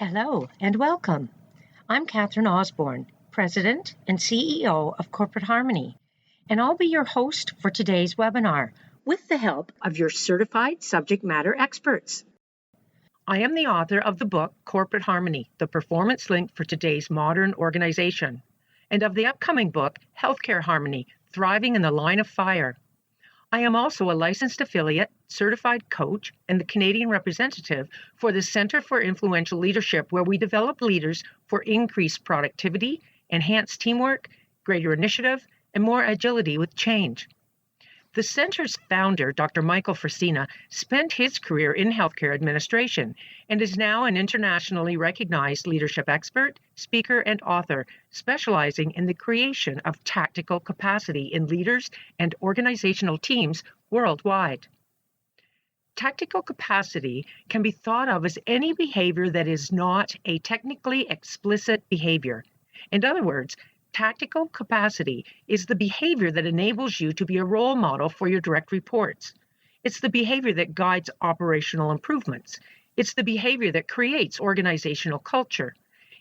Hello and welcome. I'm Catherine Osborne, President and CEO of Corporate Harmony, and I'll be your host for today's webinar with the help of your certified subject matter experts. I am the author of the book Corporate Harmony, the performance link for today's modern organization, and of the upcoming book Healthcare Harmony, Thriving in the Line of Fire. I am also a licensed affiliate, certified coach, and the Canadian representative for the Centre for Influential Leadership, where we develop leaders for increased productivity, enhanced teamwork, greater initiative, and more agility with change. The center's founder, Dr. Michael Frisina, spent his career in healthcare administration and is now an internationally recognized leadership expert, speaker, and author, specializing in the creation of tactical capacity in leaders and organizational teams worldwide. Tactical capacity can be thought of as any behavior that is not a technically explicit behavior. In other words, tactical capacity is the behavior that enables you to be a role model for your direct reports. It's the behavior that guides operational improvements. It's the behavior that creates organizational culture.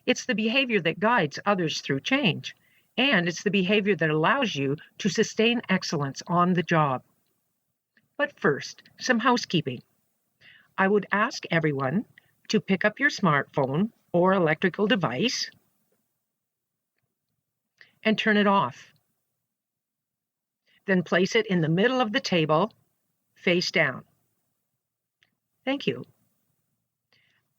It's the behavior that guides others through change. And it's the behavior that allows you to sustain excellence on the job. But first, some housekeeping. I would ask everyone to pick up your smartphone or electrical device and turn it off. Then place it in the middle of the table, face down. Thank you.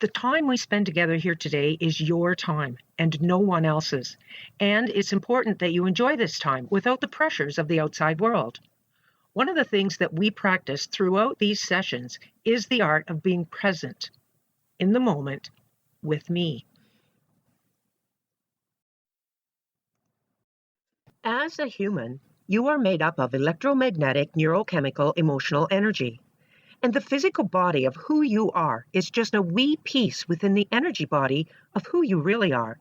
The time we spend together here today is your time and no one else's, and it's important that you enjoy this time without the pressures of the outside world. One of the things that we practice throughout these sessions is the art of being present in the moment with me. As a human, you are made up of electromagnetic, neurochemical, emotional energy. And the physical body of who you are is just a wee piece within the energy body of who you really are.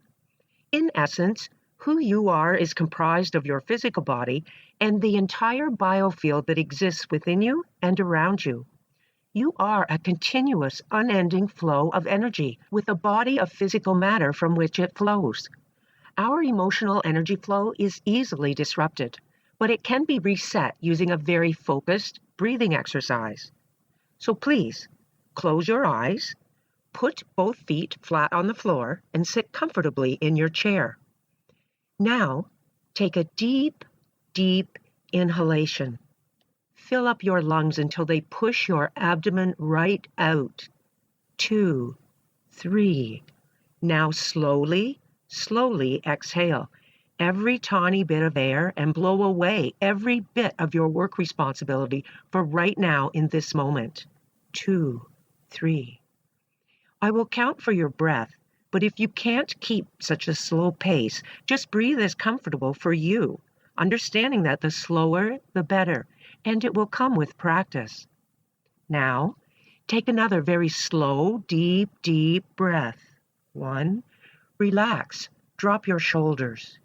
In essence, who you are is comprised of your physical body and the entire biofield that exists within you and around you. You are a continuous, unending flow of energy with a body of physical matter from which it flows. Our emotional energy flow is easily disrupted, but it can be reset using a very focused breathing exercise. So please, close your eyes, put both feet flat on the floor, and sit comfortably in your chair. Now, take a deep, deep inhalation. Fill up your lungs until they push your abdomen right out. 2, 3. Now slowly exhale every tiny bit of air and blow away every bit of your work responsibility for right now in this moment. 2, 3. I will count for your breath, but if you can't keep such a slow pace, just breathe as comfortable for you, understanding that the slower, the better, and it will come with practice. Now, take another very slow, deep breath. 1. Relax. Drop your shoulders.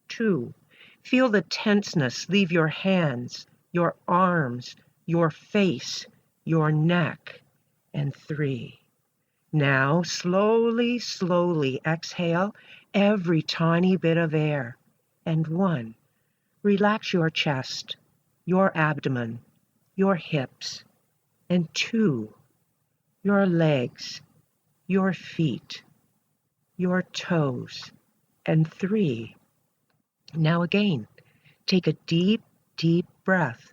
2. Feel the tenseness leave your hands, your arms, your face, your neck. And 3. Now, slowly exhale every tiny bit of air. And 1. Relax your chest, your abdomen, your hips. And 2. Your legs, your feet, your toes. And 3. Now again, take a deep breath.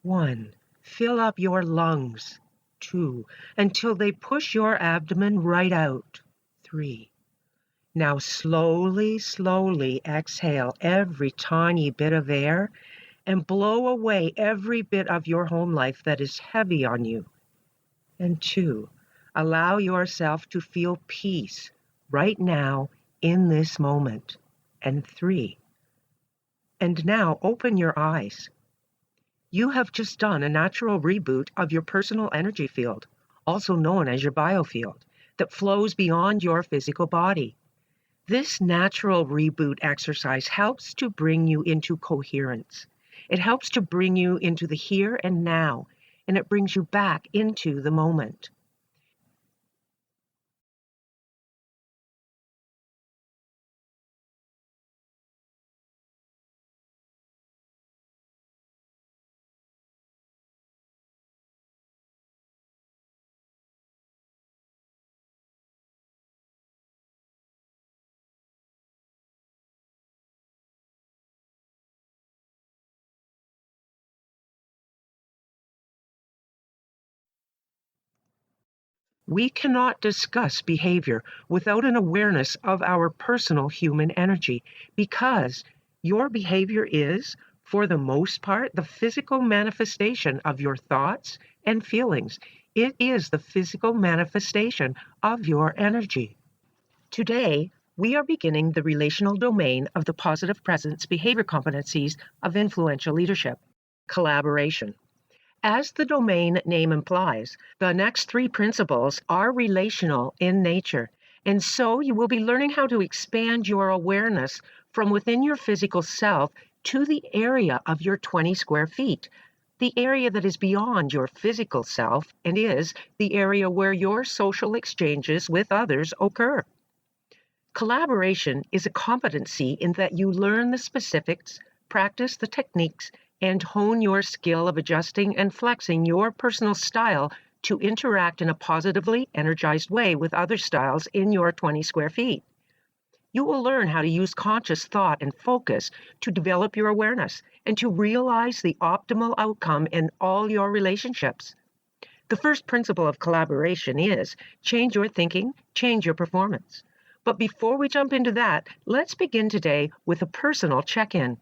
1. Fill up your lungs. 2. Until they push your abdomen right out. 3. Now slowly exhale every tiny bit of air and blow away every bit of your home life that is heavy on you. And 2. Allow yourself to feel peace right now in this moment. And 3. And now open your eyes. You have just done a natural reboot of your personal energy field, also known as your biofield, that flows beyond your physical body. This natural reboot exercise helps to bring you into coherence. It helps to bring you into the here and now, and it brings you back into the moment. We cannot discuss behavior without an awareness of our personal human energy because your behavior is, for the most part, the physical manifestation of your thoughts and feelings. It is the physical manifestation of your energy. Today, we are beginning the relational domain of the positive presence behavior competencies of influential leadership, collaboration. As the domain name implies, the next three principles are relational in nature, and so you will be learning how to expand your awareness from within your physical self to the area of your 20 square feet, the area that is beyond your physical self and is the area where your social exchanges with others occur. Collaboration is a competency in that you learn the specifics, practice the techniques, and hone your skill of adjusting and flexing your personal style to interact in a positively energized way with other styles in your 20 square feet. You will learn how to use conscious thought and focus to develop your awareness and to realize the optimal outcome in all your relationships. The first principle of collaboration is change your thinking, change your performance. But before we jump into that, let's begin today with a personal check-in.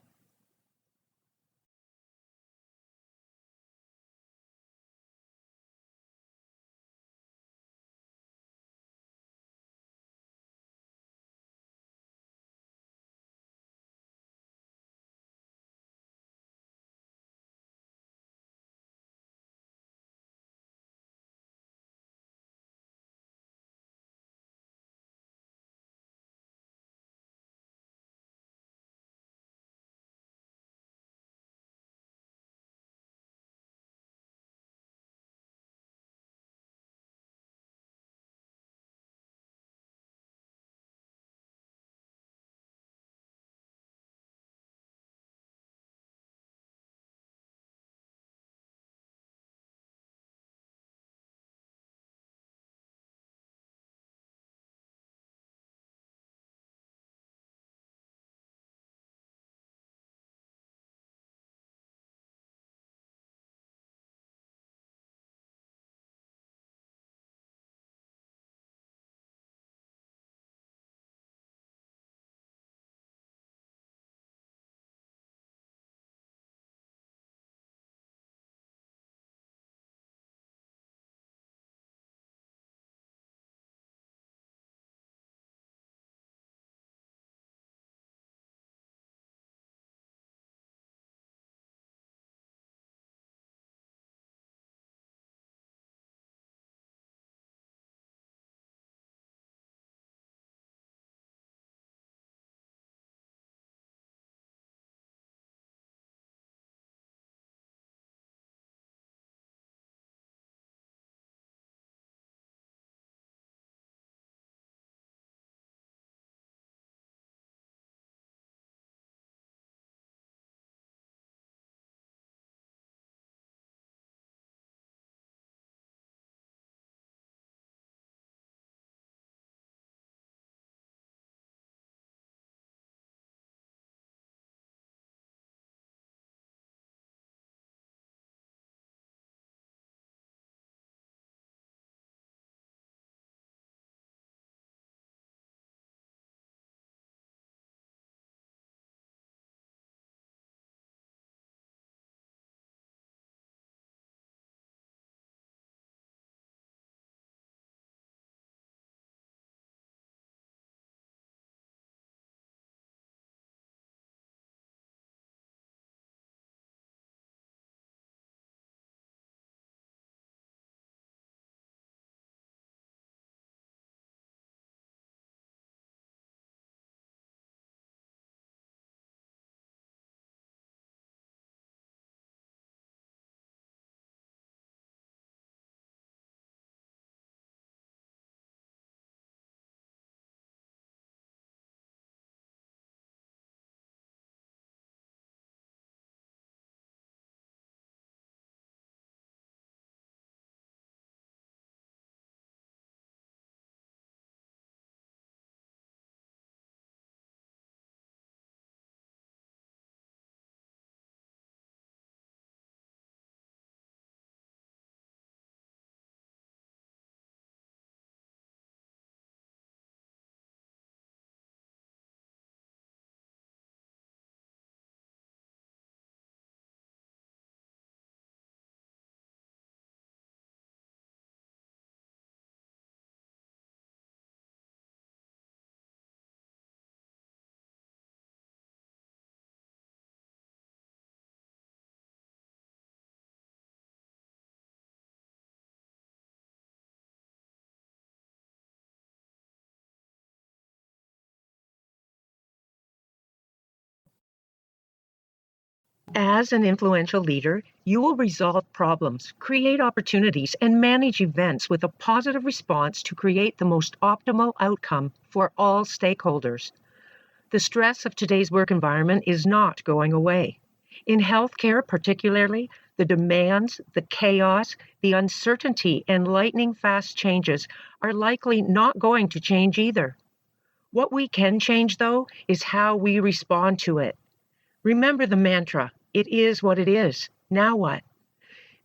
As an influential leader, you will resolve problems, create opportunities, and manage events with a positive response to create the most optimal outcome for all stakeholders. The stress of today's work environment is not going away. In healthcare, particularly, the demands, the chaos, the uncertainty, and lightning-fast changes are likely not going to change either. What we can change, though, is how we respond to it. Remember the mantra, it is what it is. Now what?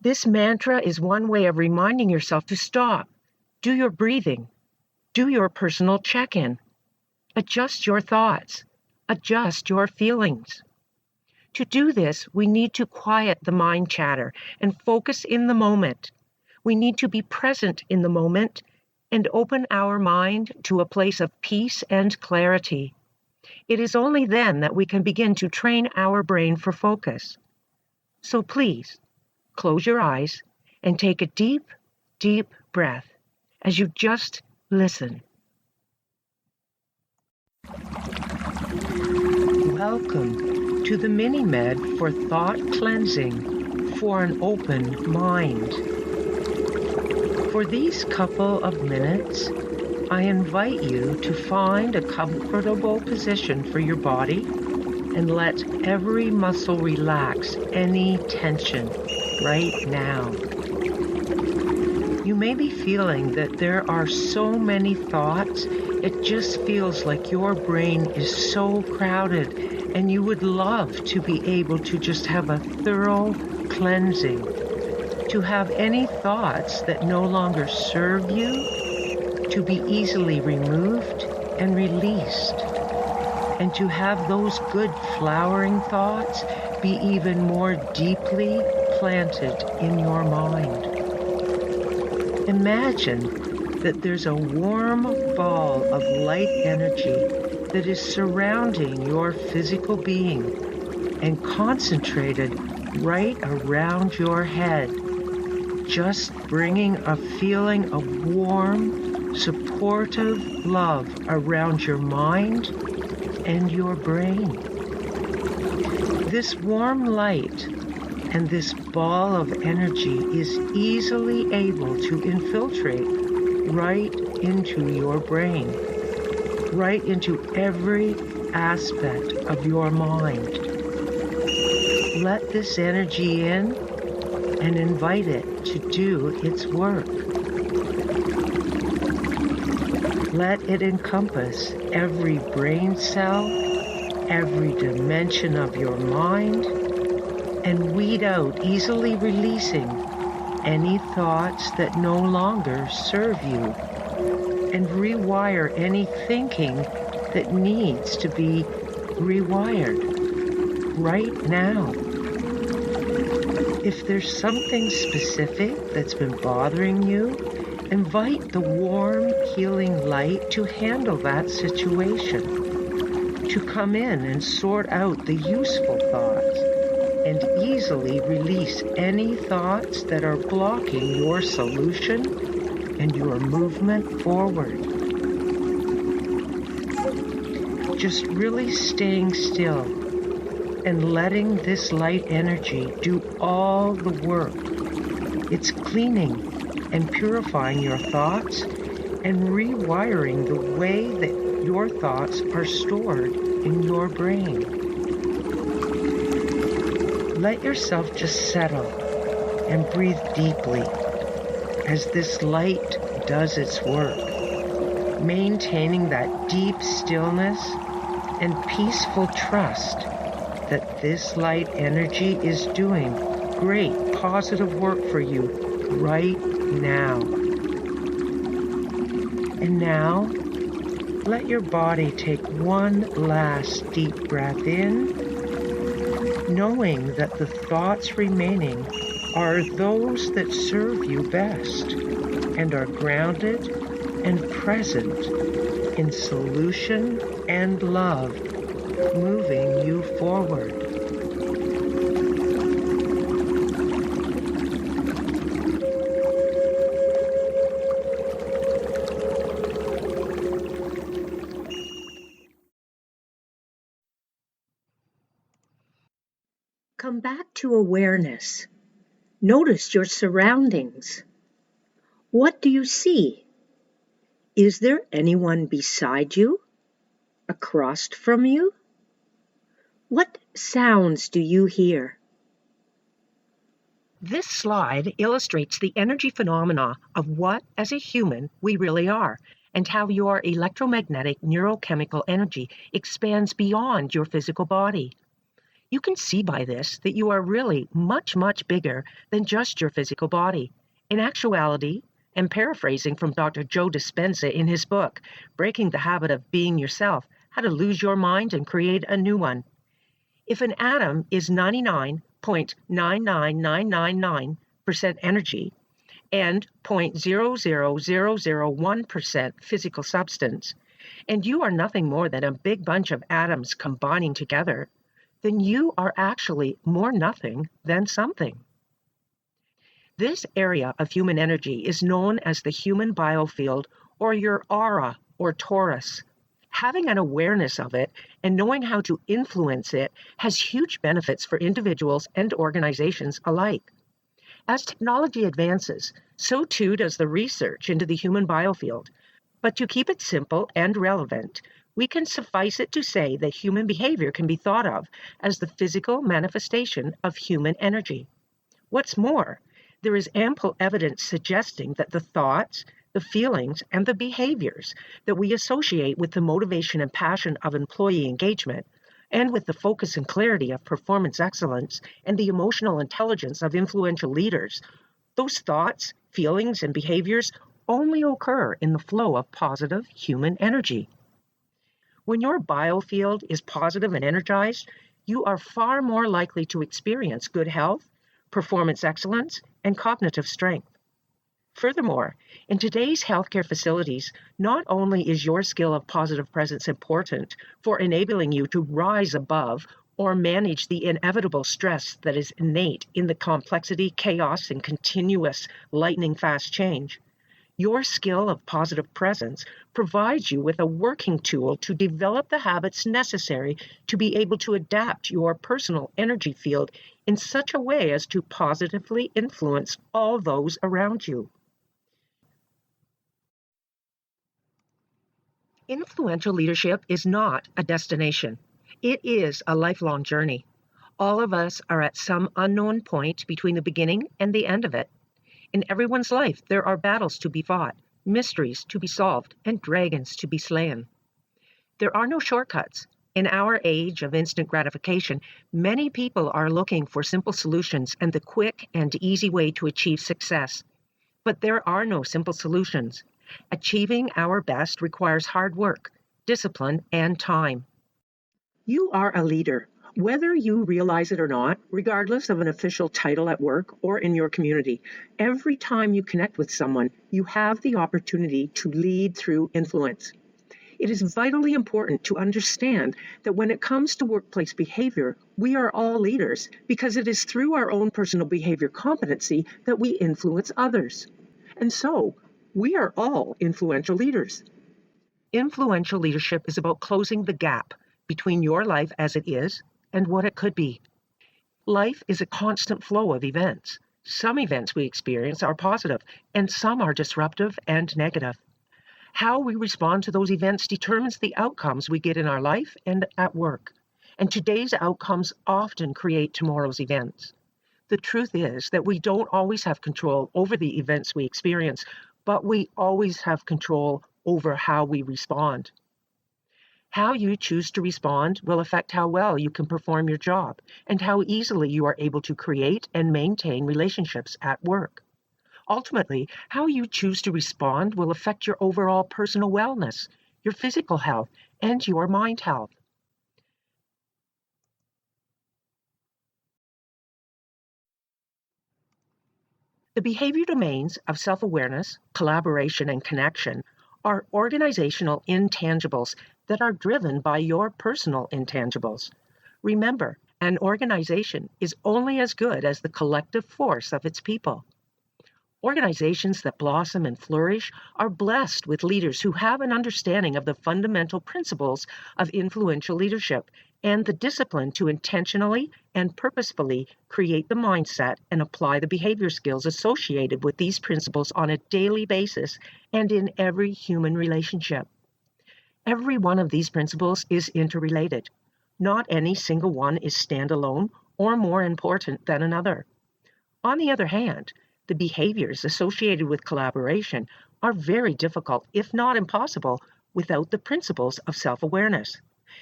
This mantra is one way of reminding yourself to stop, do your breathing, do your personal check-in, adjust your thoughts, adjust your feelings. To do this, we need to quiet the mind chatter and focus in the moment. We need to be present in the moment and open our mind to a place of peace and clarity. It is only then that we can begin to train our brain for focus. So please, close your eyes and take a deep, deep breath as you just listen. Welcome to the Mini-Med for Thought Cleansing for an Open Mind. For these couple of minutes, I invite you to find a comfortable position for your body and let every muscle relax any tension right now. You may be feeling that there are so many thoughts, it just feels like your brain is so crowded and you would love to be able to just have a thorough cleansing, to have any thoughts that no longer serve you to be easily removed and released, and to have those good flowering thoughts be even more deeply planted in your mind. Imagine that there's a warm ball of light energy that is surrounding your physical being and concentrated right around your head, just bringing a feeling of warm, supportive love around your mind and your brain. This warm light and this ball of energy is easily able to infiltrate right into your brain, right into every aspect of your mind. Let this energy in and invite it to do its work. Let it encompass every brain cell, every dimension of your mind, and weed out, easily releasing any thoughts that no longer serve you, and rewire any thinking that needs to be rewired right now. If there's something specific that's been bothering you, invite the warm, healing light to handle that situation, to come in and sort out the useful thoughts, and easily release any thoughts that are blocking your solution and your movement forward. Just really staying still and letting this light energy do all the work. It's cleaning and purifying your thoughts and rewiring the way that your thoughts are stored in your brain. Let yourself just settle and breathe deeply as this light does its work, maintaining that deep stillness and peaceful trust that this light energy is doing great positive work for you right now. And now, let your body take one last deep breath in, knowing that the thoughts remaining are those that serve you best and are grounded and present in solution and love, moving you forward. Come back to awareness. Notice your surroundings. What do you see? Is there anyone beside you? Across from you? What sounds do you hear? This slide illustrates the energy phenomena of what, as a human, we really are, and how your electromagnetic neurochemical energy expands beyond your physical body. You can see by this that you are really much, much bigger than just your physical body. In actuality, and paraphrasing from Dr. Joe Dispenza in his book, Breaking the Habit of Being Yourself, How to Lose Your Mind and Create a New One. If an atom is 99.99999% energy and 0.00001% physical substance, and you are nothing more than a big bunch of atoms combining together, then you are actually more nothing than something. This area of human energy is known as the human biofield, or your aura or torus. Having an awareness of it and knowing how to influence it has huge benefits for individuals and organizations alike. As technology advances, so too does the research into the human biofield. But to keep it simple and relevant, we can suffice it to say that human behavior can be thought of as the physical manifestation of human energy. What's more, there is ample evidence suggesting that the thoughts, the feelings, and the behaviors that we associate with the motivation and passion of employee engagement, and with the focus and clarity of performance excellence and the emotional intelligence of influential leaders, those thoughts, feelings, and behaviors only occur in the flow of positive human energy. When your biofield is positive and energized, you are far more likely to experience good health, performance excellence, and cognitive strength. Furthermore, in today's healthcare facilities, not only is your skill of positive presence important for enabling you to rise above or manage the inevitable stress that is innate in the complexity, chaos, and continuous lightning-fast change, your skill of positive presence provides you with a working tool to develop the habits necessary to be able to adapt your personal energy field in such a way as to positively influence all those around you. Influential leadership is not a destination. It is a lifelong journey. All of us are at some unknown point between the beginning and the end of it. In everyone's life, there are battles to be fought, mysteries to be solved, and dragons to be slain. There are no shortcuts. In our age of instant gratification, many people are looking for simple solutions and the quick and easy way to achieve success. But there are no simple solutions. Achieving our best requires hard work, discipline, and time. You are a leader, whether you realize it or not, regardless of an official title at work or in your community. Every time you connect with someone, you have the opportunity to lead through influence. It is vitally important to understand that when it comes to workplace behavior, we are all leaders because it is through our own personal behavior competency that we influence others. And so, we are all influential leaders. Influential leadership is about closing the gap between your life as it is and what it could be. Life is a constant flow of events. Some events we experience are positive, and some are disruptive and negative. How we respond to those events determines the outcomes we get in our life and at work. And today's outcomes often create tomorrow's events. The truth is that we don't always have control over the events we experience, but we always have control over how we respond. How you choose to respond will affect how well you can perform your job and how easily you are able to create and maintain relationships at work. Ultimately, how you choose to respond will affect your overall personal wellness, your physical health, and your mind health. The behavior domains of self-awareness, collaboration, and connection are organizational intangibles that are driven by your personal intangibles. Remember, an organization is only as good as the collective force of its people. Organizations that blossom and flourish are blessed with leaders who have an understanding of the fundamental principles of influential leadership and the discipline to intentionally and purposefully create the mindset and apply the behavior skills associated with these principles on a daily basis and in every human relationship. Every one of these principles is interrelated. Not any single one is standalone or more important than another. On the other hand, the behaviors associated with collaboration are very difficult, if not impossible, without the principles of self-awareness.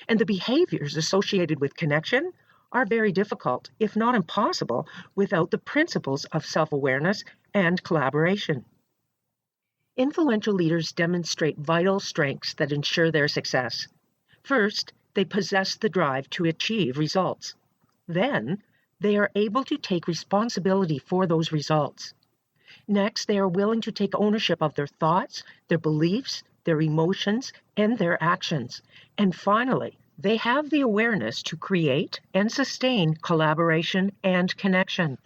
And the behaviors associated with connection are very difficult, if not impossible, without the principles of self-awareness and collaboration. Influential leaders demonstrate vital strengths that ensure their success. First, they possess the drive to achieve results. Then, they are able to take responsibility for those results. Next, they are willing to take ownership of their thoughts, their beliefs, their emotions, and their actions. And finally, they have the awareness to create and sustain collaboration and connection.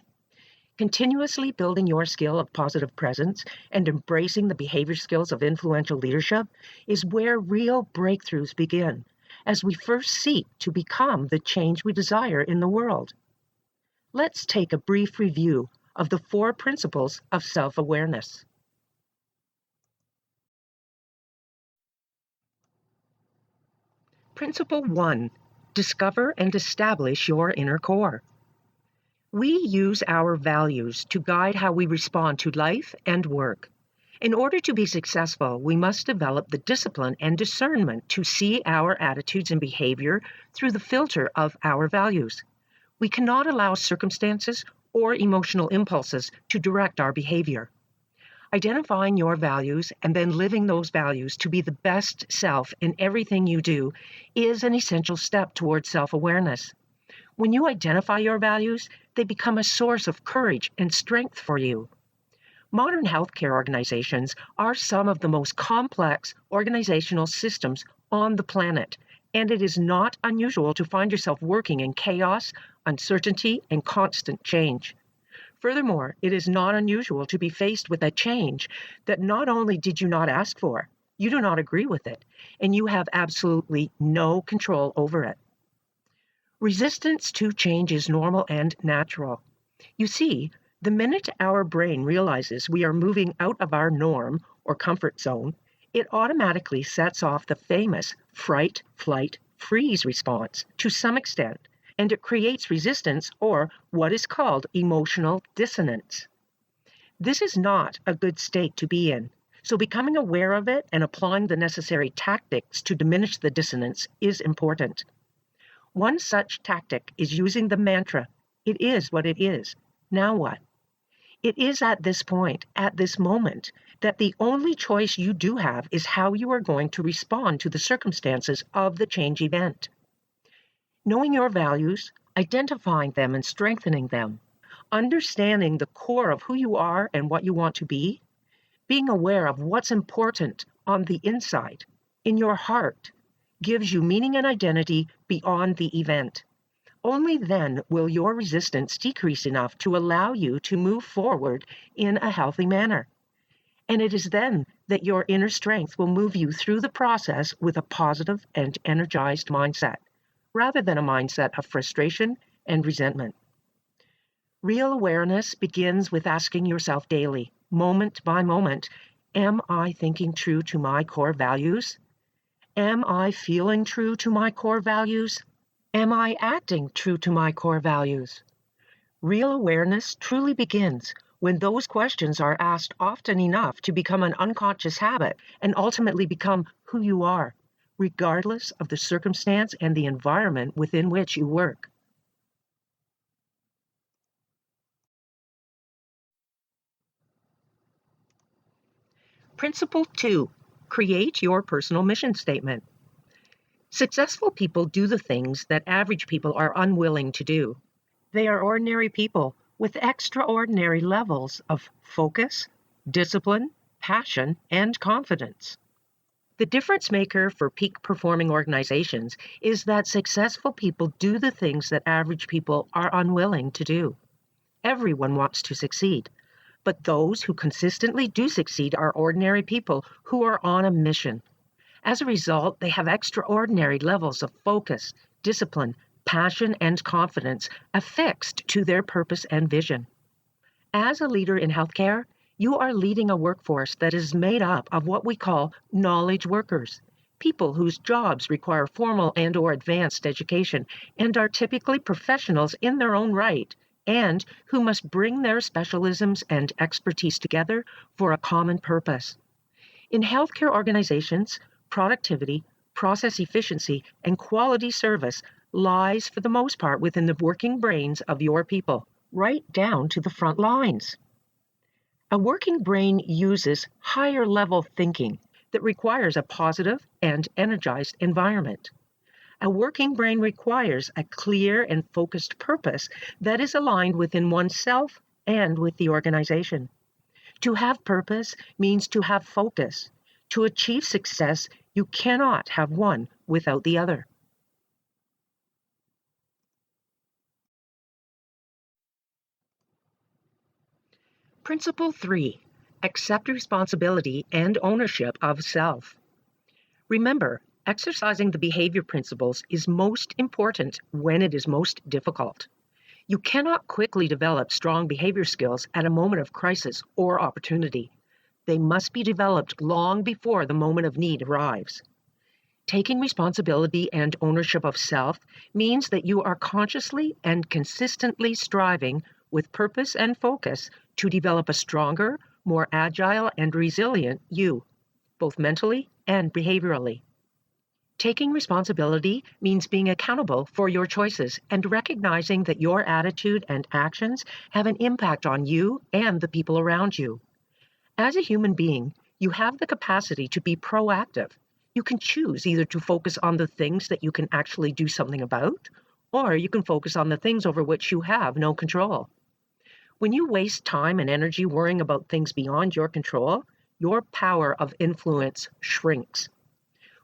Continuously building your skill of positive presence and embracing the behavior skills of influential leadership is where real breakthroughs begin, as we first seek to become the change we desire in the world. Let's take a brief review of the 4 principles of self-awareness. Principle 1. Discover and establish your inner core. We use our values to guide how we respond to life and work. In order to be successful, we must develop the discipline and discernment to see our attitudes and behavior through the filter of our values. We cannot allow circumstances or emotional impulses to direct our behavior. Identifying your values and then living those values to be the best self in everything you do is an essential step towards self-awareness. When you identify your values, they become a source of courage and strength for you. Modern healthcare organizations are some of the most complex organizational systems on the planet, and it is not unusual to find yourself working in chaos, uncertainty, and constant change. Furthermore, it is not unusual to be faced with a change that not only did you not ask for, you do not agree with it, and you have absolutely no control over it. Resistance to change is normal and natural. You see, the minute our brain realizes we are moving out of our norm or comfort zone, it automatically sets off the famous fright, flight, freeze response to some extent, and it creates resistance or what is called emotional dissonance. This is not a good state to be in, so becoming aware of it and applying the necessary tactics to diminish the dissonance is important. One such tactic is using the mantra, "It is what it is. Now what?" It is at this point, at this moment, that the only choice you do have is how you are going to respond to the circumstances of the change event. Knowing your values, identifying them and strengthening them, understanding the core of who you are and what you want to be, being aware of what's important on the inside, in your heart, gives you meaning and identity beyond the event. Only then will your resistance decrease enough to allow you to move forward in a healthy manner. And it is then that your inner strength will move you through the process with a positive and energized mindset, rather than a mindset of frustration and resentment. Real awareness begins with asking yourself daily, moment by moment, am I thinking true to my core values? Am I feeling true to my core values? Am I acting true to my core values? Real awareness truly begins when those questions are asked often enough to become an unconscious habit and ultimately become who you are, regardless of the circumstance and the environment within which you work. Principle 2. Create your personal mission statement. Successful people do the things that average people are unwilling to do. They are ordinary people with extraordinary levels of focus, discipline, passion, and confidence. The difference maker for peak performing organizations is that successful people do the things that average people are unwilling to do. Everyone wants to succeed, but those who consistently do succeed are ordinary people who are on a mission. As a result, they have extraordinary levels of focus, discipline, passion, and confidence affixed to their purpose and vision. As a leader in healthcare, you are leading a workforce that is made up of what we call knowledge workers, people whose jobs require formal and/or advanced education and are typically professionals in their own right, and who must bring their specialisms and expertise together for a common purpose. In healthcare organizations, productivity, process efficiency, and quality service lies for the most part within the working brains of your people, right down to the front lines. A working brain uses higher level thinking that requires a positive and energized environment. A working brain requires a clear and focused purpose that is aligned within oneself and with the organization. To have purpose means to have focus. To achieve success, you cannot have one without the other. Principle 3. Accept responsibility and ownership of self. Remember, exercising the behavior principles is most important when it is most difficult. You cannot quickly develop strong behavior skills at a moment of crisis or opportunity. They must be developed long before the moment of need arrives. Taking responsibility and ownership of self means that you are consciously and consistently striving with purpose and focus to develop a stronger, more agile, and resilient you, both mentally and behaviorally. Taking responsibility means being accountable for your choices and recognizing that your attitude and actions have an impact on you and the people around you. As a human being, you have the capacity to be proactive. You can choose either to focus on the things that you can actually do something about, or you can focus on the things over which you have no control. When you waste time and energy worrying about things beyond your control, your power of influence shrinks.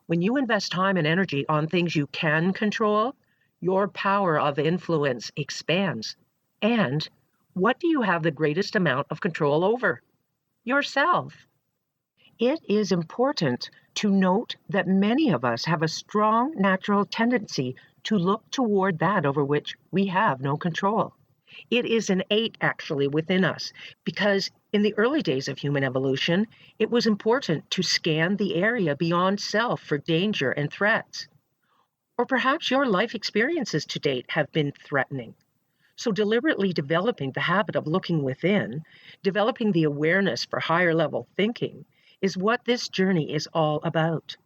When you invest time and energy on things you can control, your power of influence expands. And what do you have the greatest amount of control over? Yourself. It is important to note that many of us have a strong natural tendency to look toward that over which we have no control. It is innate, actually, within us, because in the early days of human evolution, it was important to scan the area beyond self for danger and threats. Or perhaps your life experiences to date have been threatening. So deliberately developing the habit of looking within, developing the awareness for higher level thinking, is what this journey is all about.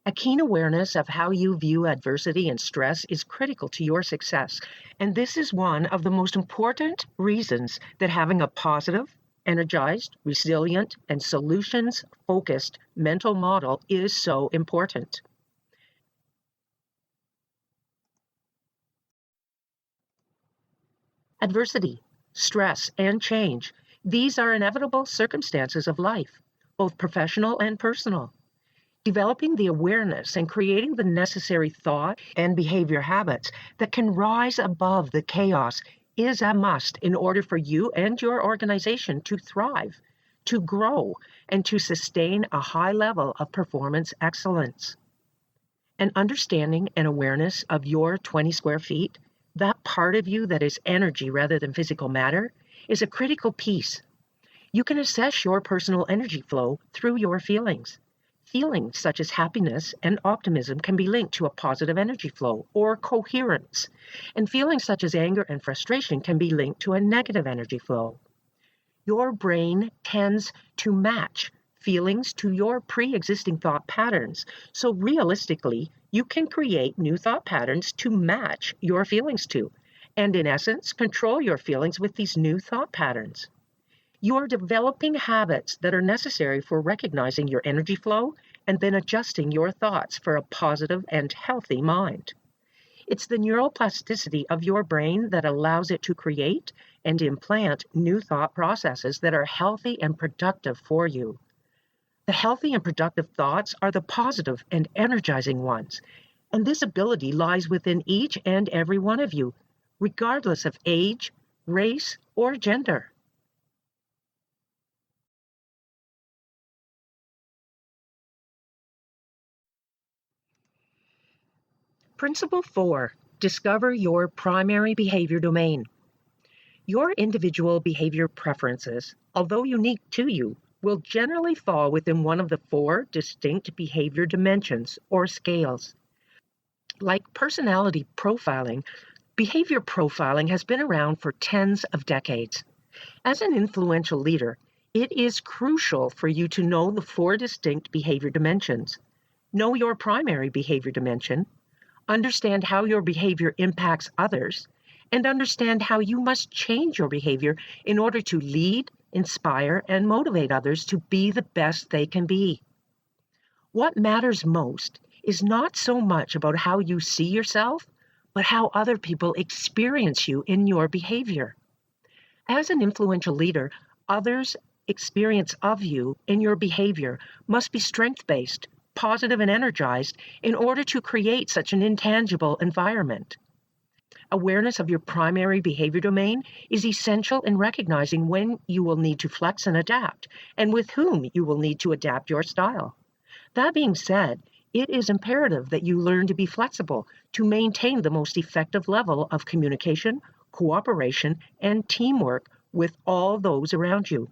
A keen awareness of how you view adversity and stress is critical to your success, and this is one of the most important reasons that having a positive, energized, resilient, and solutions-focused mental model is so important. Adversity, stress, and change, these are inevitable circumstances of life, both professional and personal. Developing the awareness and creating the necessary thought and behavior habits that can rise above the chaos is a must in order for you and your organization to thrive, to grow, and to sustain a high level of performance excellence. An understanding and awareness of your 20 square feet, that part of you that is energy rather than physical matter, is a critical piece. You can assess your personal energy flow through your feelings. Feelings such as happiness and optimism can be linked to a positive energy flow or coherence, and feelings such as anger and frustration can be linked to a negative energy flow. Your brain tends to match feelings to your pre-existing thought patterns, so realistically, you can create new thought patterns to match your feelings to, and in essence, control your feelings with these new thought patterns. You are developing habits that are necessary for recognizing your energy flow and then adjusting your thoughts for a positive and healthy mind. It's the neuroplasticity of your brain that allows it to create and implant new thought processes that are healthy and productive for you. The healthy and productive thoughts are the positive and energizing ones, and this ability lies within each and every one of you, regardless of age, race, or gender. Principle 4. Discover your primary behavior domain. Your individual behavior preferences, although unique to you, will generally fall within one of the 4 distinct behavior dimensions or scales. Like personality profiling, behavior profiling has been around for tens of decades. As an influential leader, it is crucial for you to know the 4 distinct behavior dimensions. Know your primary behavior dimension, understand how your behavior impacts others, and understand how you must change your behavior in order to lead, inspire, and motivate others to be the best they can be. What matters most is not so much about how you see yourself, but how other people experience you in your behavior. As an influential leader, others' experience of you in your behavior must be strength-based, positive, and energized in order to create such an intangible environment. Awareness of your primary behavior domain is essential in recognizing when you will need to flex and adapt, and with whom you will need to adapt your style. That being said, it is imperative that you learn to be flexible to maintain the most effective level of communication, cooperation, and teamwork with all those around you.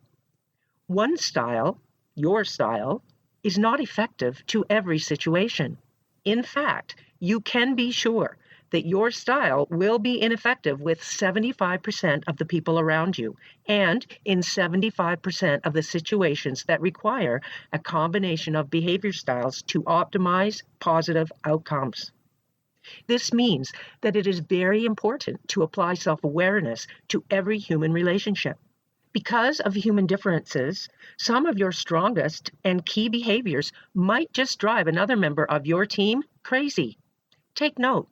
One style, your style, is not effective to every situation. In fact, you can be sure that your style will be ineffective with 75% of the people around you and in 75% of the situations that require a combination of behavior styles to optimize positive outcomes. This means that it is very important to apply self-awareness to every human relationship. Because of human differences, some of your strongest and key behaviors might just drive another member of your team crazy. Take note.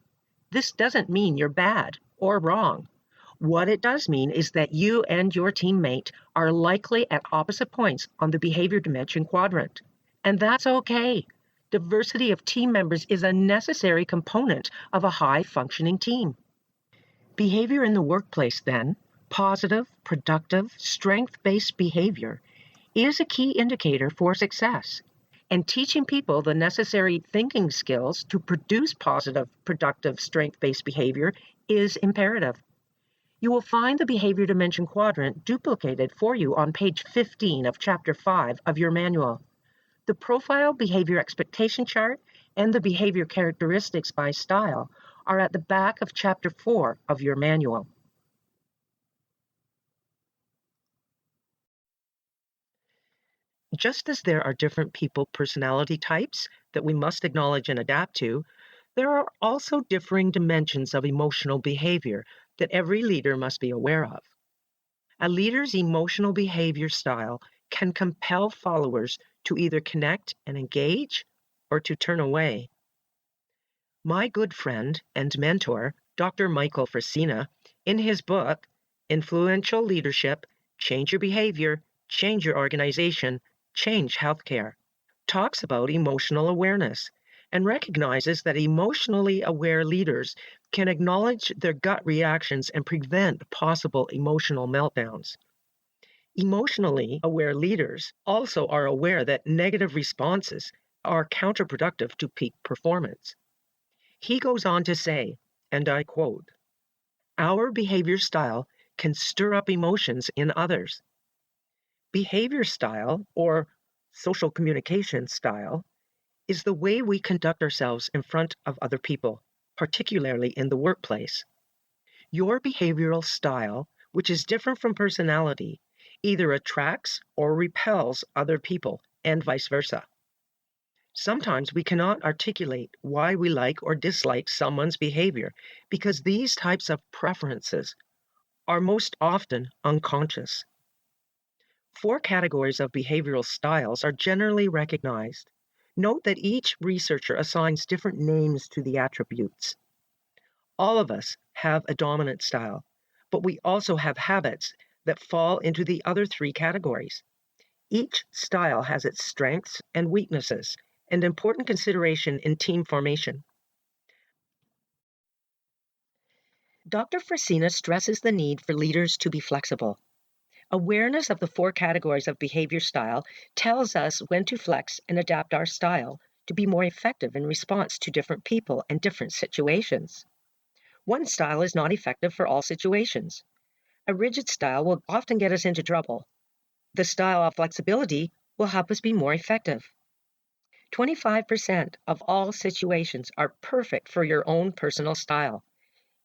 This doesn't mean you're bad or wrong. What it does mean is that you and your teammate are likely at opposite points on the behavior dimension quadrant. And that's okay. Diversity of team members is a necessary component of a high-functioning team. Behavior in the workplace, then, positive, productive, strength-based behavior, is a key indicator for success. And teaching people the necessary thinking skills to produce positive, productive, strength-based behavior is imperative. You will find the behavior dimension quadrant duplicated for you on page 15 of chapter 5 of your manual. The profile behavior expectation chart and the behavior characteristics by style are at the back of chapter 4 of your manual. Just as there are different people personality types that we must acknowledge and adapt to, there are also differing dimensions of emotional behavior that every leader must be aware of. A leader's emotional behavior style can compel followers to either connect and engage or to turn away. My good friend and mentor, Dr. Michael Fresina, in his book, Influential Leadership, Change Your Behavior, Change Your Organization, Change Healthcare, talks about emotional awareness and recognizes that emotionally aware leaders can acknowledge their gut reactions and prevent possible emotional meltdowns. Emotionally aware leaders also are aware that negative responses are counterproductive to peak performance. He goes on to say, and I quote, "Our behavior style can stir up emotions in others. Behavior style, or social communication style, is the way we conduct ourselves in front of other people, particularly in the workplace. Your behavioral style, which is different from personality, either attracts or repels other people, and vice versa. Sometimes we cannot articulate why we like or dislike someone's behavior because these types of preferences are most often unconscious. 4 categories of behavioral styles are generally recognized. Note that each researcher assigns different names to the attributes. All of us have a dominant style, but we also have habits that fall into the other 3 categories. Each style has its strengths and weaknesses, an important consideration in team formation. Dr. Fresina stresses the need for leaders to be flexible. Awareness of the 4 categories of behavior style tells us when to flex and adapt our style to be more effective in response to different people and different situations. One style is not effective for all situations. A rigid style will often get us into trouble. The style of flexibility will help us be more effective. 25% of all situations are perfect for your own personal style.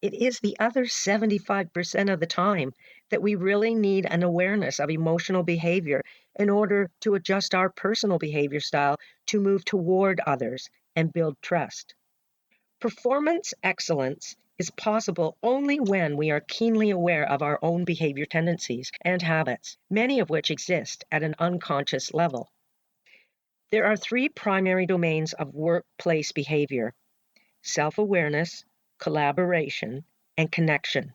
It is the other 75% of the time that we really need an awareness of emotional behavior in order to adjust our personal behavior style to move toward others and build trust. Performance excellence is possible only when we are keenly aware of our own behavior tendencies and habits, many of which exist at an unconscious level. There are three primary domains of workplace behavior: self-awareness, collaboration, and connection.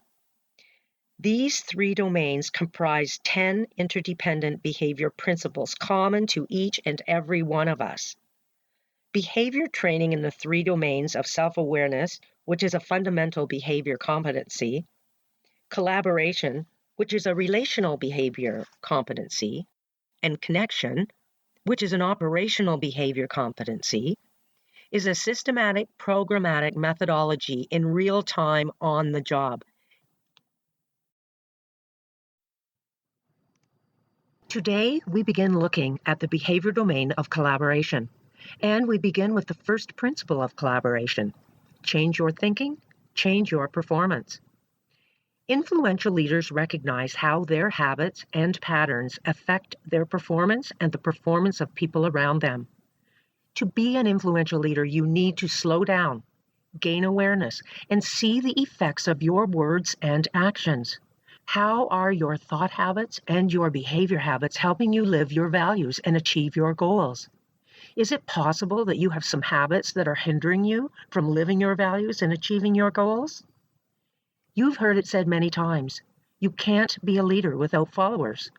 These three domains comprise 10 interdependent behavior principles common to each and every one of us. Behavior training in the three domains of self-awareness, which is a fundamental behavior competency, collaboration, which is a relational behavior competency, and connection, which is an operational behavior competency, is a systematic, programmatic methodology in real time on the job. Today, we begin looking at the behavior domain of collaboration. And we begin with the first principle of collaboration: change your thinking, change your performance. Influential leaders recognize how their habits and patterns affect their performance and the performance of people around them. To be an influential leader, you need to slow down, gain awareness, and see the effects of your words and actions. How are your thought habits and your behavior habits helping you live your values and achieve your goals? Is it possible that you have some habits that are hindering you from living your values and achieving your goals? You've heard it said many times, you can't be a leader without followers.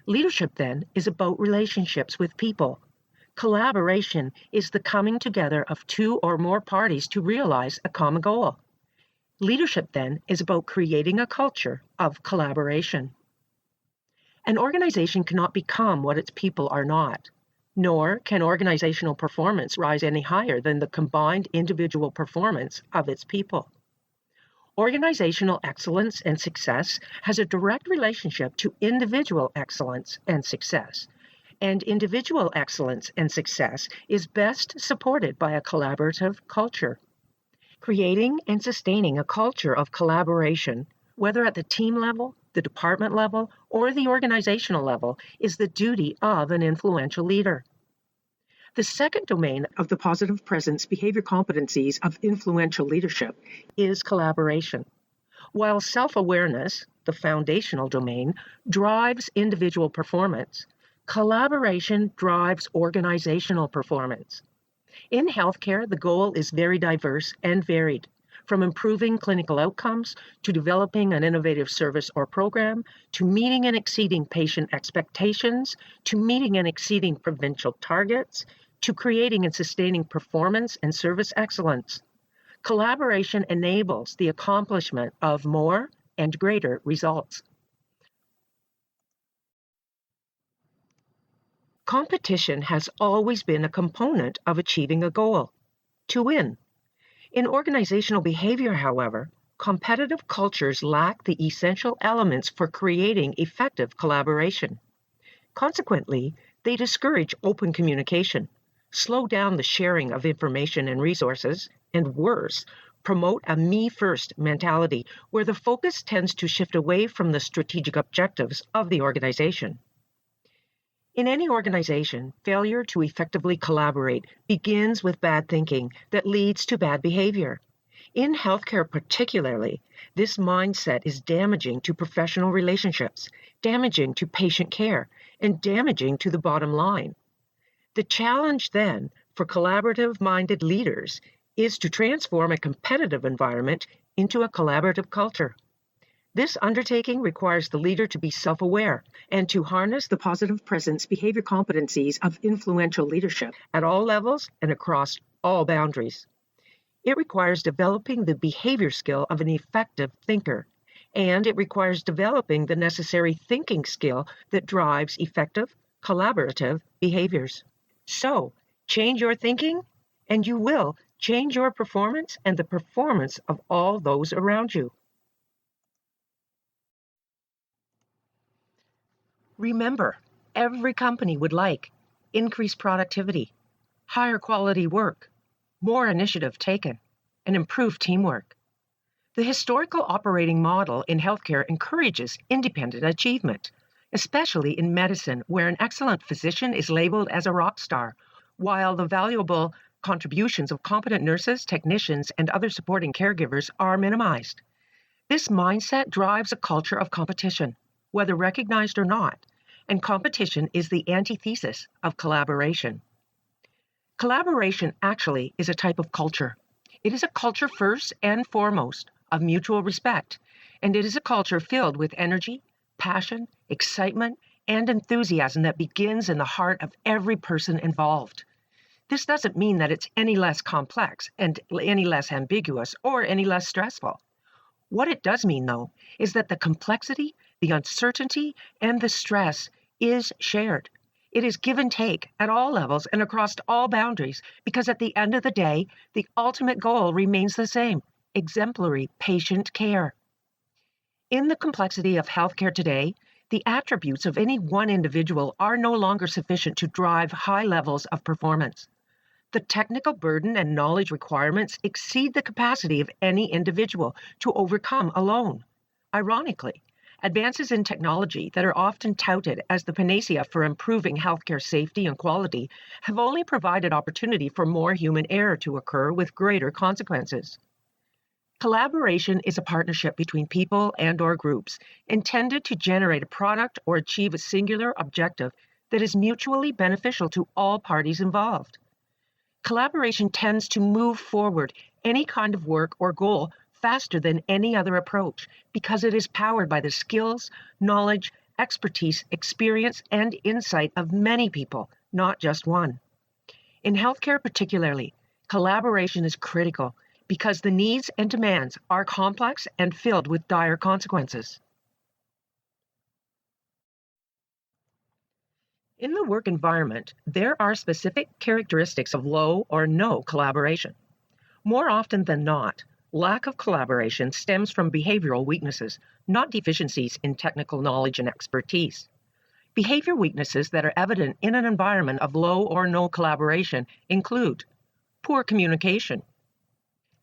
Leadership, then, is about relationships with people. Collaboration is the coming together of two or more parties to realize a common goal. Leadership, then, is about creating a culture of collaboration. An organization cannot become what its people are not. Nor can organizational performance rise any higher than the combined individual performance of its people. Organizational excellence and success has a direct relationship to individual excellence and success, and individual excellence and success is best supported by a collaborative culture. Creating and sustaining a culture of collaboration, whether at the team level, the department level, or the organizational level, is the duty of an influential leader. The second domain of the positive presence behavior competencies of influential leadership is collaboration. While self-awareness, the foundational domain, drives individual performance, collaboration drives organizational performance. In healthcare, the goal is very diverse and varied, from improving clinical outcomes to developing an innovative service or program, to meeting and exceeding patient expectations, to meeting and exceeding provincial targets, to creating and sustaining performance and service excellence. Collaboration enables the accomplishment of more and greater results. Competition has always been a component of achieving a goal: to win. In organizational behavior, however, competitive cultures lack the essential elements for creating effective collaboration. Consequently, they discourage open communication, slow down the sharing of information and resources, and worse, promote a me-first mentality where the focus tends to shift away from the strategic objectives of the organization. In any organization, failure to effectively collaborate begins with bad thinking that leads to bad behavior. In healthcare particularly, this mindset is damaging to professional relationships, damaging to patient care, and damaging to the bottom line. The challenge then for collaborative-minded leaders is to transform a competitive environment into a collaborative culture. This undertaking requires the leader to be self-aware and to harness the positive presence behavior competencies of influential leadership at all levels and across all boundaries. It requires developing the behavior skill of an effective thinker, and it requires developing the necessary thinking skill that drives effective, collaborative behaviors. So, Change your thinking, and you will change your performance and the performance of all those around you. Remember, every company would like increased productivity, higher quality work, more initiative taken, and improved teamwork. The historical operating model in healthcare encourages independent achievement, especially in medicine, where an excellent physician is labeled as a rock star, while the valuable contributions of competent nurses, technicians, and other supporting caregivers are minimized. This mindset drives a culture of competition, whether recognized or not, and competition is the antithesis of collaboration. Collaboration actually is a type of culture. It is a culture first and foremost of mutual respect, and it is a culture filled with energy, passion, excitement, and enthusiasm that begins in the heart of every person involved. This doesn't mean that it's any less complex and any less ambiguous or any less stressful. What it does mean, though, is that the complexity, the uncertainty, and the stress is shared. It is give and take at all levels and across all boundaries, because at the end of the day, the ultimate goal remains the same: exemplary patient care. In the complexity of healthcare today, the attributes of any one individual are no longer sufficient to drive high levels of performance. The technical burden and knowledge requirements exceed the capacity of any individual to overcome alone. Ironically, advances in technology that are often touted as the panacea for improving healthcare safety and quality have only provided opportunity for more human error to occur with greater consequences. Collaboration is a partnership between people and/or groups intended to generate a product or achieve a singular objective that is mutually beneficial to all parties involved. Collaboration tends to move forward any kind of work or goal faster than any other approach because it is powered by the skills, knowledge, expertise, experience, and insight of many people, not just one. In healthcare particularly, collaboration is critical because the needs and demands are complex and filled with dire consequences. In the work environment, there are specific characteristics of low or no collaboration. More often than not, lack of collaboration stems from behavioral weaknesses, not deficiencies in technical knowledge and expertise. Behavior weaknesses that are evident in an environment of low or no collaboration include poor communication,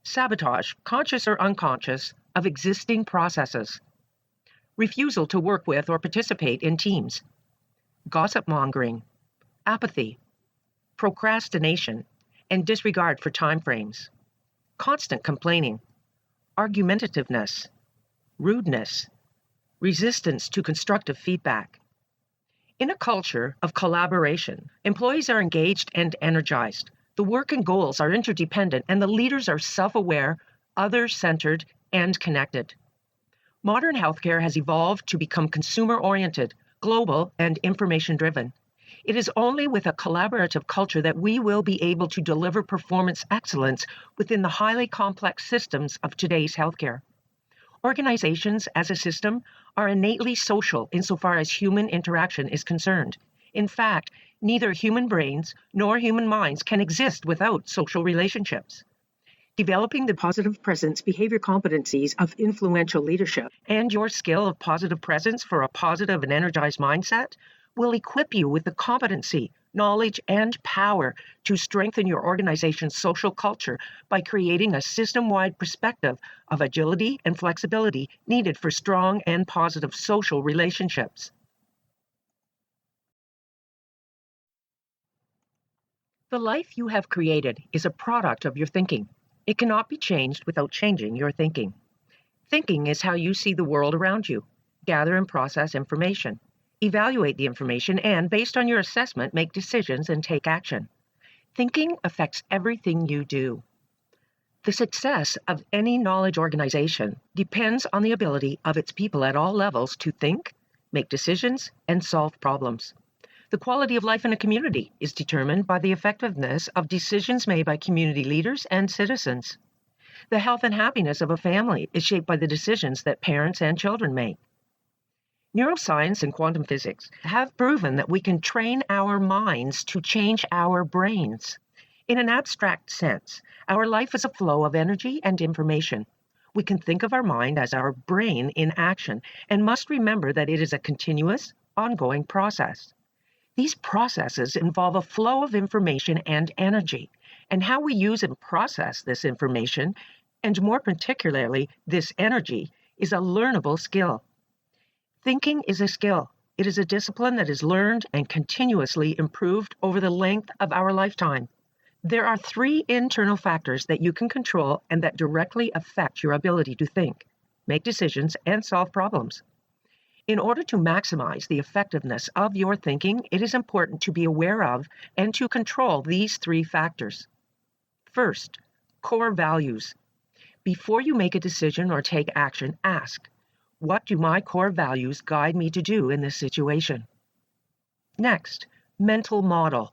sabotage, conscious or unconscious, of existing processes, refusal to work with or participate in teams, gossip mongering, apathy, procrastination, and disregard for timeframes, constant complaining, argumentativeness, rudeness, resistance to constructive feedback. In a culture of collaboration, employees are engaged and energized. The work and goals are interdependent, and the leaders are self-aware, other-centered, and connected. Modern healthcare has evolved to become consumer-oriented, global, and information-driven. It is only with a collaborative culture that we will be able to deliver performance excellence within the highly complex systems of today's healthcare. Organizations as a system are innately social insofar as human interaction is concerned. In fact, neither human brains nor human minds can exist without social relationships. Developing the positive presence behavior competencies of influential leadership and your skill of positive presence for a positive and energized mindset will equip you with the competency, knowledge, and power to strengthen your organization's social culture by creating a system-wide perspective of agility and flexibility needed for strong and positive social relationships. The life you have created is a product of your thinking. It cannot be changed without changing your thinking. Thinking is how you see the world around you, gather and process information, evaluate the information, and, based on your assessment, make decisions and take action. Thinking affects everything you do. The success of any knowledge organization depends on the ability of its people at all levels to think, make decisions, and solve problems. The quality of life in a community is determined by the effectiveness of decisions made by community leaders and citizens. The health and happiness of a family is shaped by the decisions that parents and children make. Neuroscience and quantum physics have proven that we can train our minds to change our brains. In an abstract sense, our life is a flow of energy and information. We can think of our mind as our brain in action and must remember that it is a continuous, ongoing process. These processes involve a flow of information and energy, and how we use and process this information, and more particularly this energy, is a learnable skill. Thinking is a skill. It is a discipline that is learned and continuously improved over the length of our lifetime. There are 3 internal factors that you can control and that directly affect your ability to think, make decisions, and solve problems. In order to maximize the effectiveness of your thinking, it is important to be aware of and to control these 3 factors. First, core values. Before you make a decision or take action, ask, what do my core values guide me to do in this situation? Next, mental model.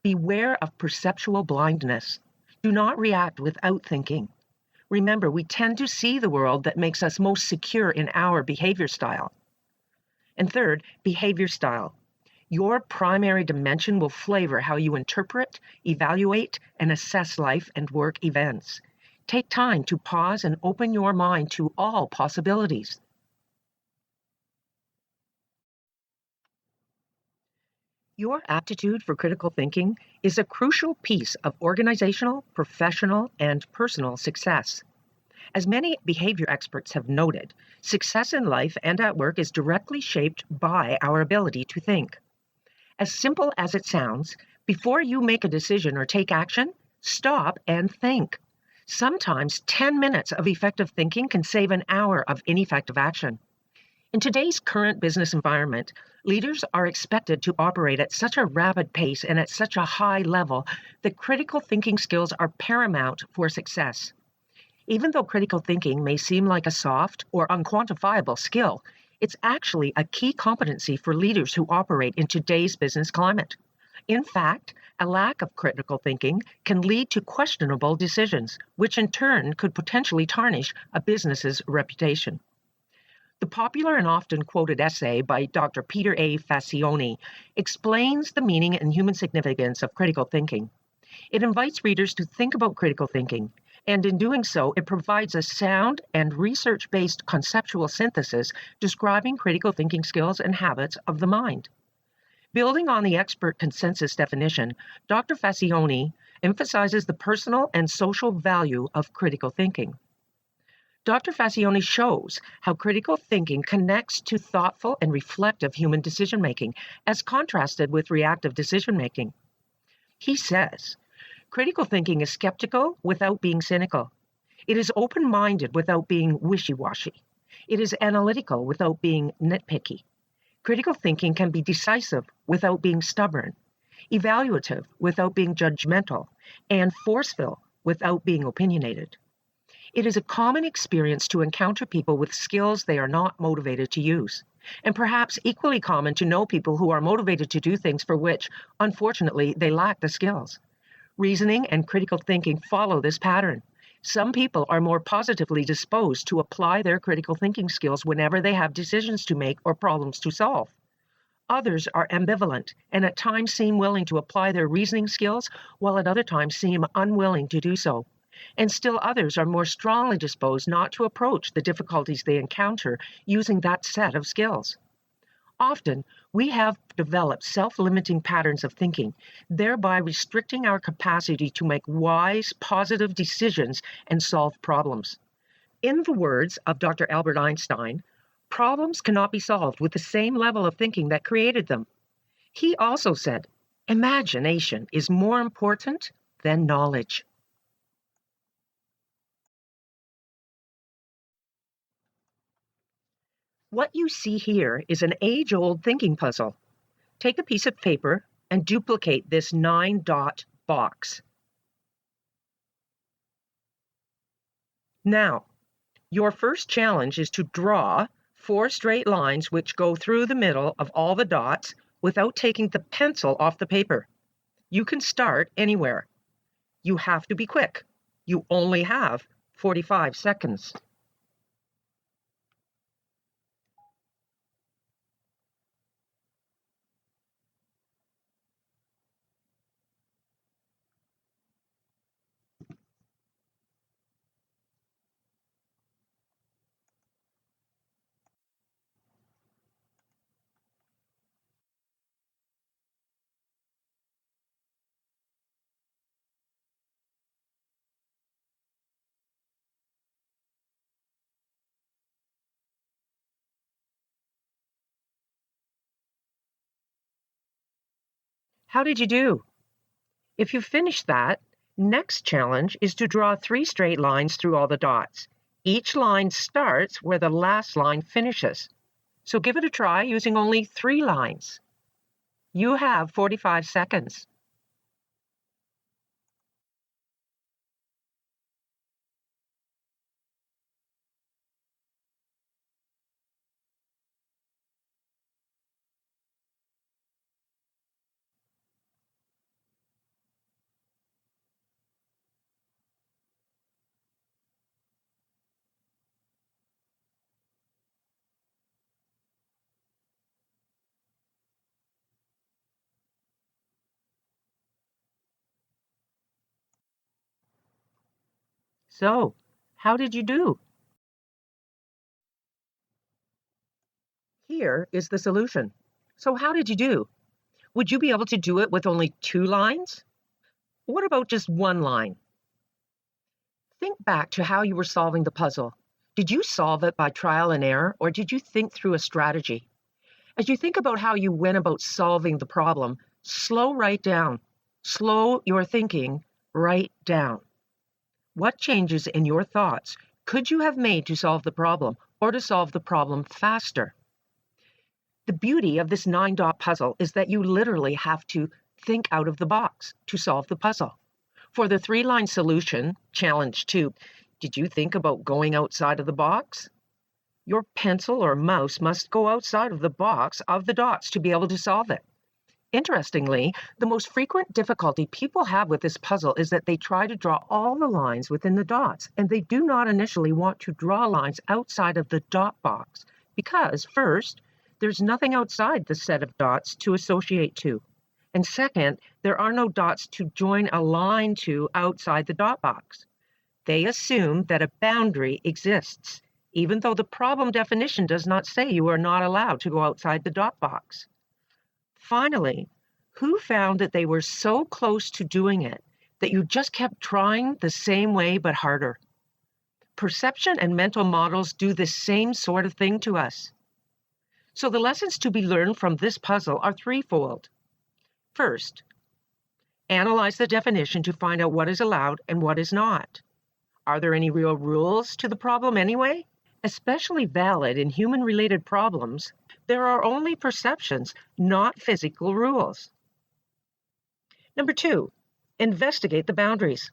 Beware of perceptual blindness. Do not react without thinking. Remember, we tend to see the world that makes us most secure in our behavior style. And third, behavior style. Your primary dimension will flavor how you interpret, evaluate, and assess life and work events. Take time to pause and open your mind to all possibilities. Your aptitude for critical thinking is a crucial piece of organizational, professional, and personal success. As many behavior experts have noted, success in life and at work is directly shaped by our ability to think. As simple as it sounds, before you make a decision or take action, stop and think. Sometimes 10 minutes of effective thinking can save an hour of ineffective action. In today's current business environment, leaders are expected to operate at such a rapid pace and at such a high level that critical thinking skills are paramount for success. Even though critical thinking may seem like a soft or unquantifiable skill, it's actually a key competency for leaders who operate in today's business climate. In fact, a lack of critical thinking can lead to questionable decisions, which in turn could potentially tarnish a business's reputation. The popular and often quoted essay by Dr. Peter A. Facione explains the meaning and human significance of critical thinking. It invites readers to think about critical thinking, and in doing so, it provides a sound and research-based conceptual synthesis describing critical thinking skills and habits of the mind. Building on the expert consensus definition, Dr. Facione emphasizes the personal and social value of critical thinking. Dr. Facione shows how critical thinking connects to thoughtful and reflective human decision-making, as contrasted with reactive decision-making. He says, critical thinking is skeptical without being cynical. It is open-minded without being wishy-washy. It is analytical without being nitpicky. Critical thinking can be decisive without being stubborn, evaluative without being judgmental, and forceful without being opinionated. It is a common experience to encounter people with skills they are not motivated to use, and perhaps equally common to know people who are motivated to do things for which, unfortunately, they lack the skills. Reasoning and critical thinking follow this pattern. Some people are more positively disposed to apply their critical thinking skills whenever they have decisions to make or problems to solve. Others are ambivalent and at times seem willing to apply their reasoning skills, while at other times seem unwilling to do so. And still others are more strongly disposed not to approach the difficulties they encounter using that set of skills. Often, we have developed self-limiting patterns of thinking, thereby restricting our capacity to make wise, positive decisions and solve problems. In the words of Dr. Albert Einstein, problems cannot be solved with the same level of thinking that created them. He also said, imagination is more important than knowledge. What you see here is an age-old thinking puzzle. Take a piece of paper and duplicate this 9-dot box. Now, your first challenge is to draw 4 straight lines which go through the middle of all the dots without taking the pencil off the paper. You can start anywhere. You have to be quick. You only have 45 seconds. How did you do? If you finish that, next challenge is to draw 3 straight lines through all the dots. Each line starts where the last line finishes. So give it a try using only 3 lines. You have 45 seconds. So, how did you do? Here is the solution. So how did you do? Would you be able to do it with only 2 lines? What about just 1 line? Think back to how you were solving the puzzle. Did you solve it by trial and error, or did you think through a strategy? As you think about how you went about solving the problem, slow right down. Slow your thinking right down. What changes in your thoughts could you have made to solve the problem, or to solve the problem faster? The beauty of this 9-dot puzzle is that you literally have to think out of the box to solve the puzzle. For the 3-line solution, challenge 2, did you think about going outside of the box? Your pencil or mouse must go outside of the box of the dots to be able to solve it. Interestingly, the most frequent difficulty people have with this puzzle is that they try to draw all the lines within the dots, and they do not initially want to draw lines outside of the dot box because, first, there's nothing outside the set of dots to associate to. And second, there are no dots to join a line to outside the dot box. They assume that a boundary exists, even though the problem definition does not say you are not allowed to go outside the dot box. Finally, who found that they were so close to doing it that you just kept trying the same way but harder? Perception and mental models do the same sort of thing to us. So the lessons to be learned from this puzzle are threefold. First, analyze the definition to find out what is allowed and what is not. Are there any real rules to the problem anyway? Especially valid in human-related problems, there are only perceptions, not physical rules. Number 2, investigate the boundaries.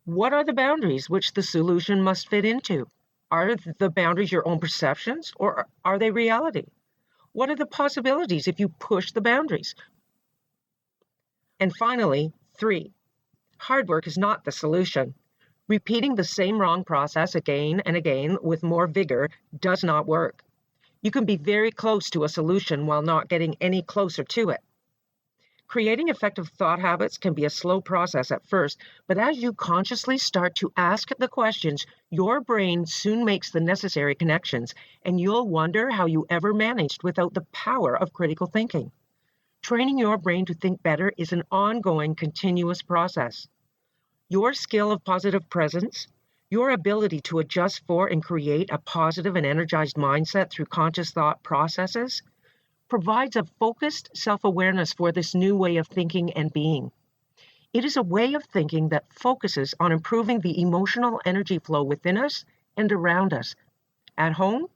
What are the boundaries which the solution must fit into? Are the boundaries your own perceptions, or are they reality? What are the possibilities if you push the boundaries? And finally, 3, hard work is not the solution. Repeating the same wrong process again and again with more vigor does not work. You can be very close to a solution while not getting any closer to it. Creating effective thought habits can be a slow process at first, but as you consciously start to ask the questions, your brain soon makes the necessary connections, and you'll wonder how you ever managed without the power of critical thinking. Training your brain to think better is an ongoing, continuous process. Your skill of positive presence, your ability to adjust for and create a positive and energized mindset through conscious thought processes, provides a focused self-awareness for this new way of thinking and being. It is a way of thinking that focuses on improving the emotional energy flow within us and around us, at home,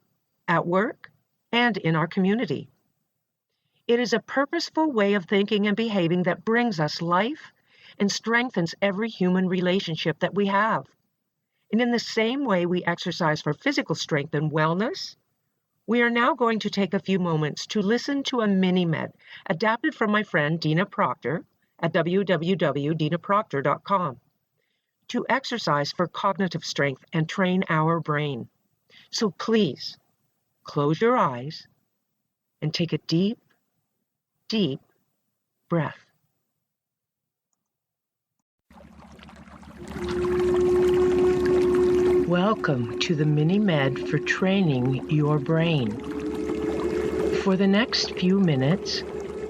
at work, and in our community. It is a purposeful way of thinking and behaving that brings us life and strengthens every human relationship that we have. And in the same way we exercise for physical strength and wellness, we are now going to take a few moments to listen to a mini-med adapted from my friend Dina Proctor at www.dinaproctor.com to exercise for cognitive strength and train our brain. So please, close your eyes and take a deep, deep breath. Welcome to the mini-med for training your brain. For the next few minutes,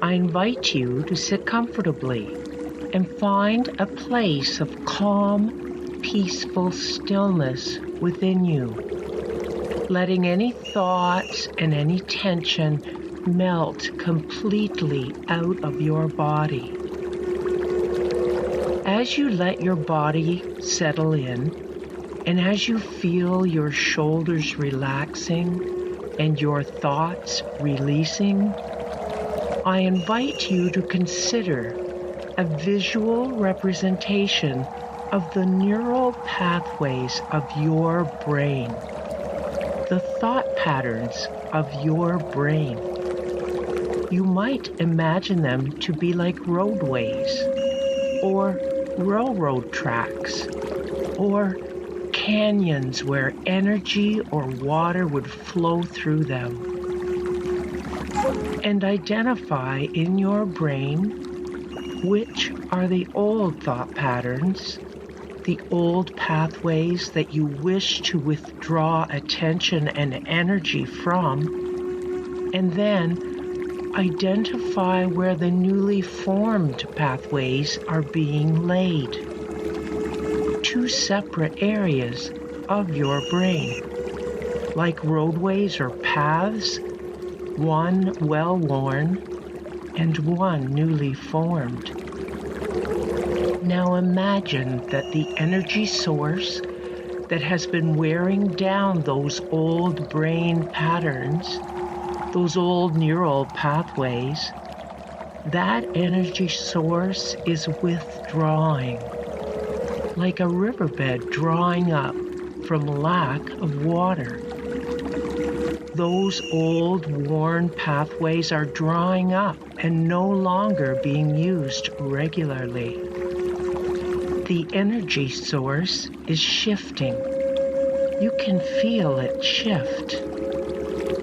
I invite you to sit comfortably and find a place of calm, peaceful stillness within you, letting any thoughts and any tension melt completely out of your body. As you let your body settle in, and as you feel your shoulders relaxing and your thoughts releasing, I invite you to consider a visual representation of the neural pathways of your brain, the thought patterns of your brain. You might imagine them to be like roadways, or railroad tracks, or canyons where energy or water would flow through them. And identify in your brain which are the old thought patterns, the old pathways that you wish to withdraw attention and energy from, and then identify where the newly formed pathways are being laid. Two separate areas of your brain, like roadways or paths, one well-worn and one newly formed. Now imagine that the energy source that has been wearing down those old brain patterns, those old neural pathways, that energy source is withdrawing, like a riverbed drying up from lack of water. Those old, worn pathways are drying up and no longer being used regularly. The energy source is shifting. You can feel it shift.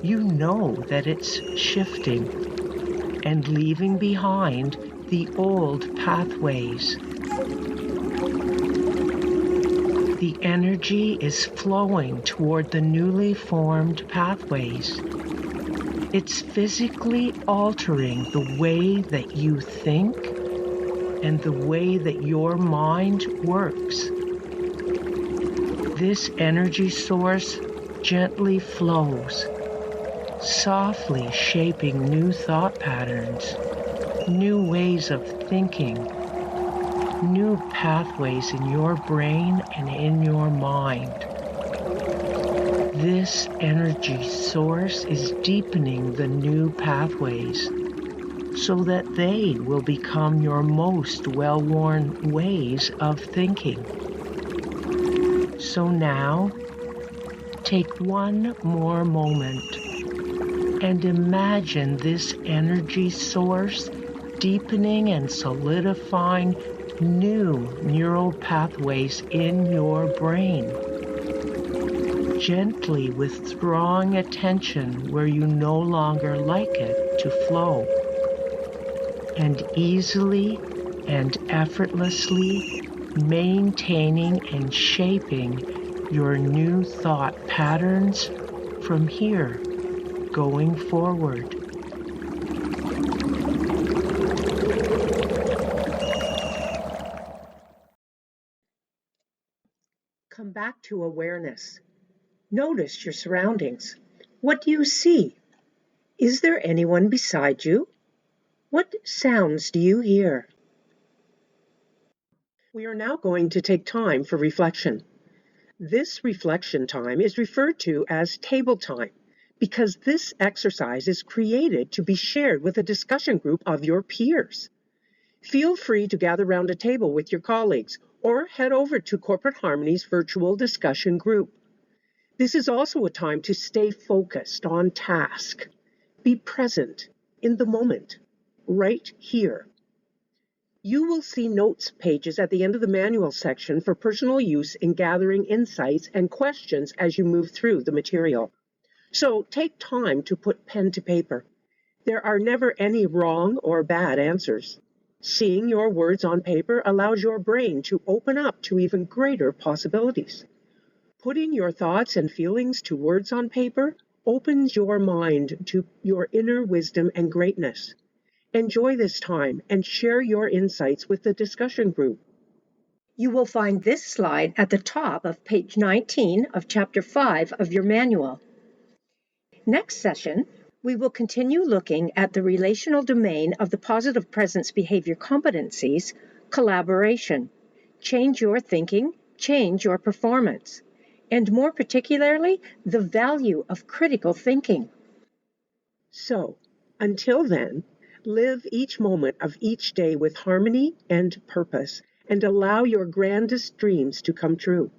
You know that it's shifting and leaving behind the old pathways. The energy is flowing toward the newly formed pathways. It's physically altering the way that you think and the way that your mind works. This energy source gently flows, softly shaping new thought patterns, new ways of thinking, new pathways in your brain and in your mind. This energy source is deepening the new pathways so that they will become your most well-worn ways of thinking. So now, take one more moment and imagine this energy source deepening and solidifying new neural pathways in your brain, gently withdrawing attention where you no longer like it to flow, and easily and effortlessly maintaining and shaping your new thought patterns from here going forward. Come back to awareness. Notice your surroundings. What do you see? Is there anyone beside you? What sounds do you hear? We are now going to take time for reflection. This reflection time is referred to as table time because this exercise is created to be shared with a discussion group of your peers. Feel free to gather around a table with your colleagues or head over to Corporate Harmony's virtual discussion group. This is also a time to stay focused on task. Be present in the moment, right here. You will see notes pages at the end of the manual section for personal use in gathering insights and questions as you move through the material. So take time to put pen to paper. There are never any wrong or bad answers. Seeing your words on paper allows your brain to open up to even greater possibilities. Putting your thoughts and feelings to words on paper opens your mind to your inner wisdom and greatness. Enjoy this time and share your insights with the discussion group. You will find this slide at the top of page 19 of Chapter 5 of your manual. Next session, We will continue looking at the relational domain of the positive presence behavior competencies, collaboration. Change your thinking, change your performance, and more particularly, the value of critical thinking. So, until then, live each moment of each day with harmony and purpose, and allow your grandest dreams to come true.